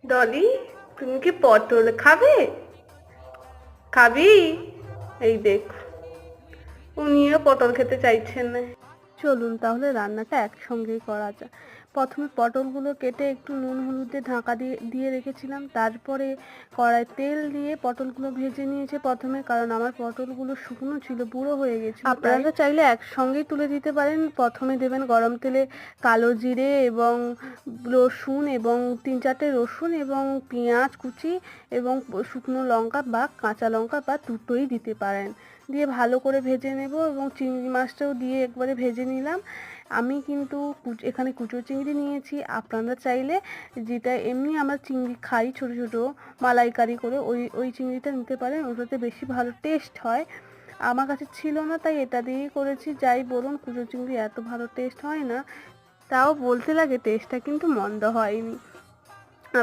ডলি, তুমি কি পটল খাবে? খাবি? এই দেখ, উনিও পটল খেতে চাইছেন না। চলুন তাহলে রান্নাটা একসঙ্গেই করা যাক। প্রথমে পটলগুলো কেটে একটু নুন হলুদে ঢাকা দিয়ে দিয়ে রেখেছিলাম। তারপরে কড়াই তেল দিয়ে পটলগুলো ভেজে নিয়েছি প্রথমে, কারণ আমার পটলগুলো শুকনো ছিল, বুড়ো হয়ে গেছিল। আপনারা চাইলে একসঙ্গেই তুলে দিতে পারেন। প্রথমে দেবেন গরম তেলে কালো জিরে এবং রসুন, এবং 3-4টে রসুন এবং পেঁয়াজ কুচি এবং শুকনো লঙ্কা বা কাঁচা লঙ্কা বা দুটোই দিতে পারেন। দিয়ে ভালো করে ভেজে নেব এবং চিংড়ি মাছটাও দিয়ে একবারে ভেজে নিলাম। আমি কিন্তু এখানে কুচো চিংড়ি নিয়েছি। আপনারা চাইলে, যেটা এমনি আমরা চিংড়ি খাই ছোট ছোট মালাইকারি করে, ওই চিংড়িটা নিতে পারেন, ওটাতে বেশি ভালো টেস্ট হয়। আমার কাছে ছিল না তাই এটা দিয়েই করেছি। যাই বলুন, কুচো চিংড়ি এত ভালো টেস্ট হয় না, তাও বলতে লাগে টেস্টটা কিন্তু মন্দ হয়নি।